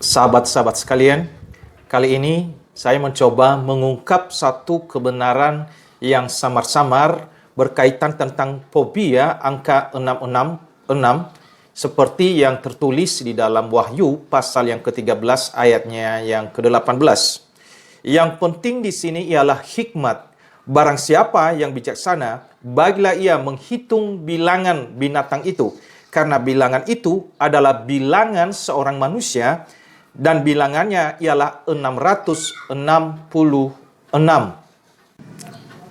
Sahabat-sahabat sekalian, kali ini saya mencoba mengungkap satu kebenaran yang samar-samar berkaitan tentang fobia angka 666 seperti yang tertulis di dalam Wahyu pasal yang ke-13 ayatnya yang ke-18. Yang penting di sini ialah hikmat. Barang siapa yang bijaksana, bagilah ia menghitung bilangan binatang itu, karena bilangan itu adalah bilangan seorang manusia, dan bilangannya ialah 666.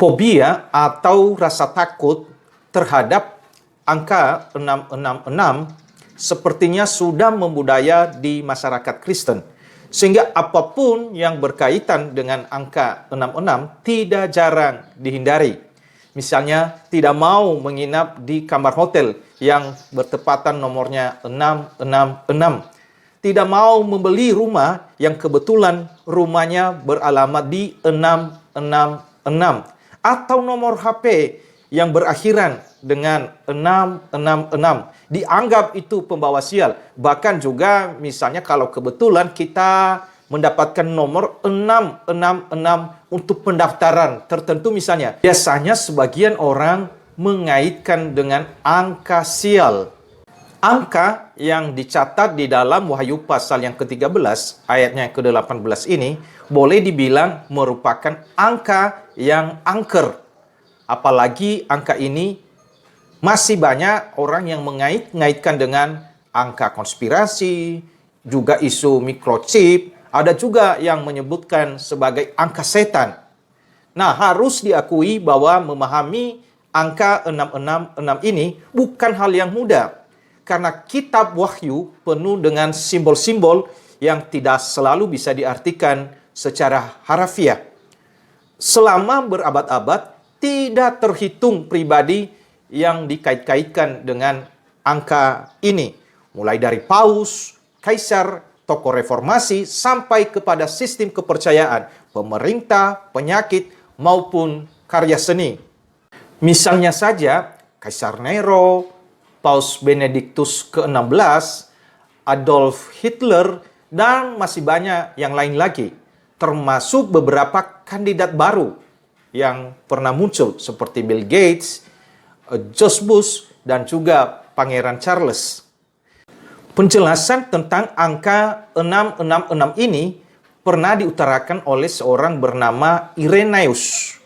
Fobia atau rasa takut terhadap angka 666 sepertinya sudah membudaya di masyarakat Kristen. Sehingga apapun yang berkaitan dengan angka 66 tidak jarang dihindari. Misalnya tidak mau menginap di kamar hotel yang bertepatan nomornya 666. Tidak mau membeli rumah yang kebetulan rumahnya beralamat di 666. Atau nomor HP yang berakhiran dengan 666. Dianggap itu pembawa sial. Bahkan juga misalnya kalau kebetulan kita mendapatkan nomor 666 untuk pendaftaran tertentu misalnya. Biasanya sebagian orang mengaitkan dengan angka sial. Angka yang dicatat di dalam Wahyu pasal yang ke-13 ayatnya yang ke-18 ini boleh dibilang merupakan angka yang angker. Apalagi angka ini masih banyak orang yang mengait-ngaitkan dengan angka konspirasi, juga isu microchip, ada juga yang menyebutkan sebagai angka setan. Nah, harus diakui bahwa memahami angka 666 ini bukan hal yang mudah. Karena kitab Wahyu penuh dengan simbol-simbol yang tidak selalu bisa diartikan secara harafiah. Selama berabad-abad, tidak terhitung pribadi yang dikait-kaitkan dengan angka ini. Mulai dari paus, kaisar, tokoh reformasi, sampai kepada sistem kepercayaan, pemerintah, penyakit, maupun karya seni. Misalnya saja, Kaisar Nero, Paus Benediktus ke-16, Adolf Hitler, dan masih banyak yang lain lagi. Termasuk beberapa kandidat baru yang pernah muncul seperti Bill Gates, George Bush, dan juga Pangeran Charles. Penjelasan tentang angka 666 ini pernah diutarakan oleh seorang bernama Irenaeus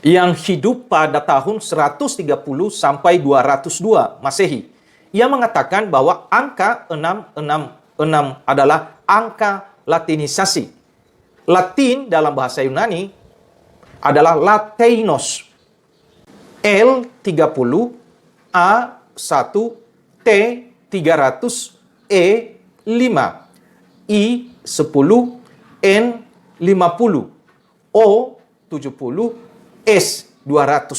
yang hidup pada tahun 130 sampai 202 Masehi. Ia mengatakan bahwa angka 666 adalah angka latinisasi. Latin dalam bahasa Yunani adalah Lateinos. L30, A1, T300, E5, I10, N50, O70, S200.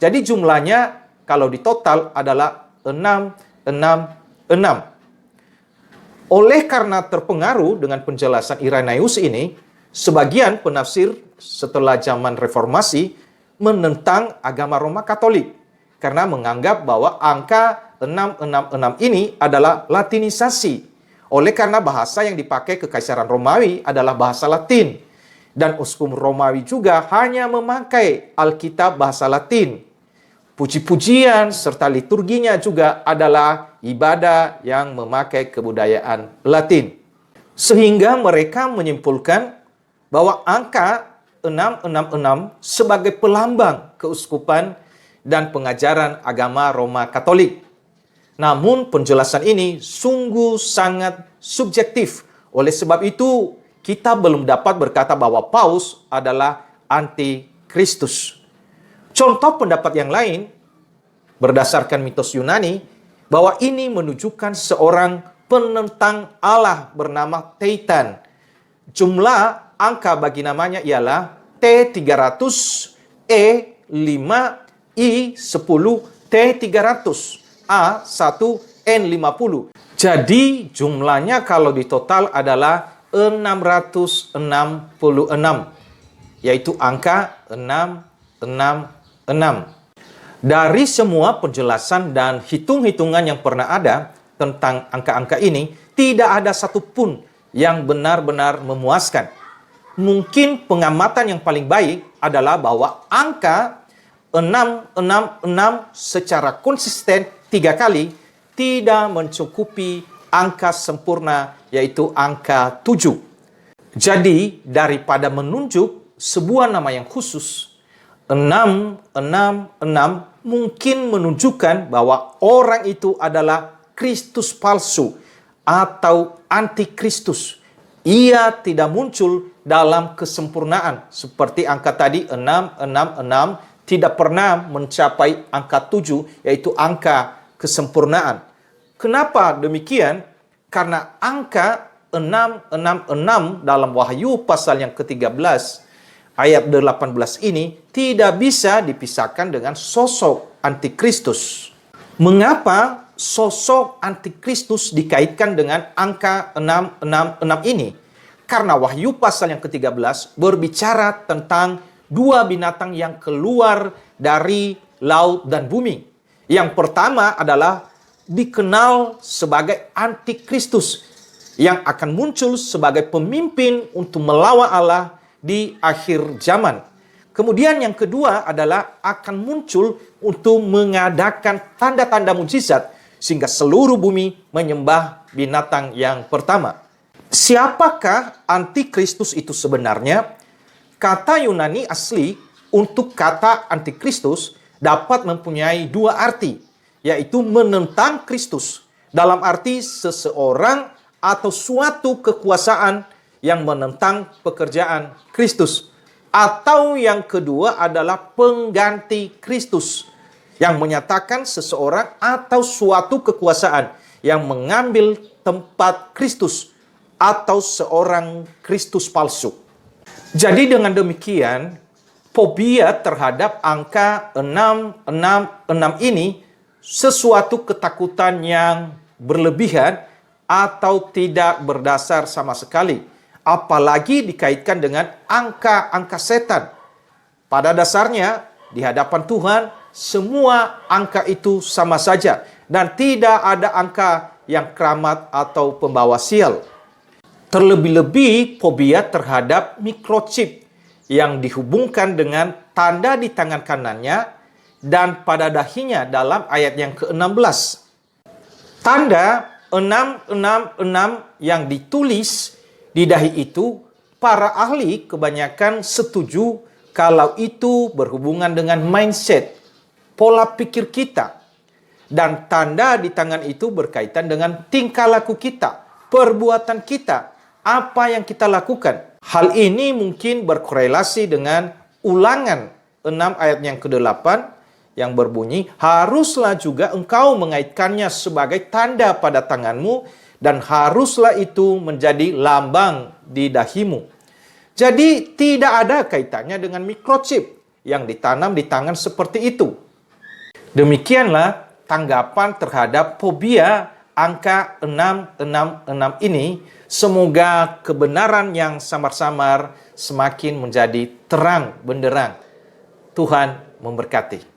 Jadi jumlahnya kalau ditotal adalah 666. Oleh karena terpengaruh dengan penjelasan Irenaeus ini, sebagian penafsir setelah zaman reformasi menentang agama Roma Katolik karena menganggap bahwa angka 666 ini adalah latinisasi. Oleh karena bahasa yang dipakai Kekaisaran Romawi adalah bahasa Latin. Dan uskup Romawi juga hanya memakai Alkitab bahasa Latin. Puji-pujian serta liturginya juga adalah ibadah yang memakai kebudayaan Latin. Sehingga mereka menyimpulkan bahwa angka 666 sebagai pelambang keuskupan dan pengajaran agama Roma Katolik. Namun penjelasan ini sungguh sangat subjektif. Oleh sebab itu, kita belum dapat berkata bahwa Paus adalah anti-Kristus. Contoh pendapat yang lain, berdasarkan mitos Yunani, bahwa ini menunjukkan seorang penentang Allah bernama Titan. Jumlah angka bagi namanya ialah T300, E5, I10, T300, A1, N50. Jadi jumlahnya kalau ditotal adalah 666, yaitu angka 666. Dari semua penjelasan dan hitung-hitungan yang pernah ada tentang angka-angka ini, tidak ada satupun yang benar-benar memuaskan. Mungkin pengamatan yang paling baik adalah bahwa angka 666 secara konsisten 3 kali tidak mencukupi angka sempurna, yaitu angka 7. Jadi, daripada menunjuk sebuah nama yang khusus, 666 mungkin menunjukkan bahwa orang itu adalah Kristus palsu atau antikristus. Ia tidak muncul dalam kesempurnaan. Seperti angka tadi 666 tidak pernah mencapai angka 7, yaitu angka kesempurnaan. Kenapa demikian? Karena angka 666 dalam Wahyu pasal yang ke-13 ayat 18 ini tidak bisa dipisahkan dengan sosok antikristus. Mengapa sosok antikristus dikaitkan dengan angka 666 ini? Karena Wahyu pasal yang ke-13 berbicara tentang dua binatang yang keluar dari laut dan bumi. Yang pertama adalah dikenal sebagai antikristus yang akan muncul sebagai pemimpin untuk melawan Allah di akhir zaman. Kemudian yang kedua adalah akan muncul untuk mengadakan tanda-tanda mujizat sehingga seluruh bumi menyembah binatang yang pertama. Siapakah antikristus itu sebenarnya? Kata Yunani asli untuk kata antikristus dapat mempunyai dua arti, yaitu menentang Kristus, dalam arti seseorang atau suatu kekuasaan yang menentang pekerjaan Kristus. Atau yang kedua adalah pengganti Kristus, yang menyatakan seseorang atau suatu kekuasaan yang mengambil tempat Kristus atau seorang Kristus palsu. Jadi dengan demikian, fobia terhadap angka 666 ini sesuatu ketakutan yang berlebihan atau tidak berdasar sama sekali. Apalagi dikaitkan dengan angka-angka setan. Pada dasarnya, di hadapan Tuhan, semua angka itu sama saja. Dan tidak ada angka yang keramat atau pembawa sial. Terlebih-lebih fobia terhadap mikrochip yang dihubungkan dengan tanda di tangan kanannya dan pada dahinya dalam ayat yang ke-16. Tanda 666 yang ditulis di dahi itu, para ahli kebanyakan setuju kalau itu berhubungan dengan mindset, pola pikir kita. Dan tanda di tangan itu berkaitan dengan tingkah laku kita, perbuatan kita, apa yang kita lakukan. Hal ini mungkin berkorelasi dengan Ulangan 6 ayat yang ke-8 yang berbunyi, haruslah juga engkau mengaitkannya sebagai tanda pada tanganmu dan haruslah itu menjadi lambang di dahimu. Jadi tidak ada kaitannya dengan mikrochip yang ditanam di tangan seperti itu. Demikianlah tanggapan terhadap fobia angka 666 ini. Semoga kebenaran yang samar-samar semakin menjadi terang benderang. Tuhan memberkati.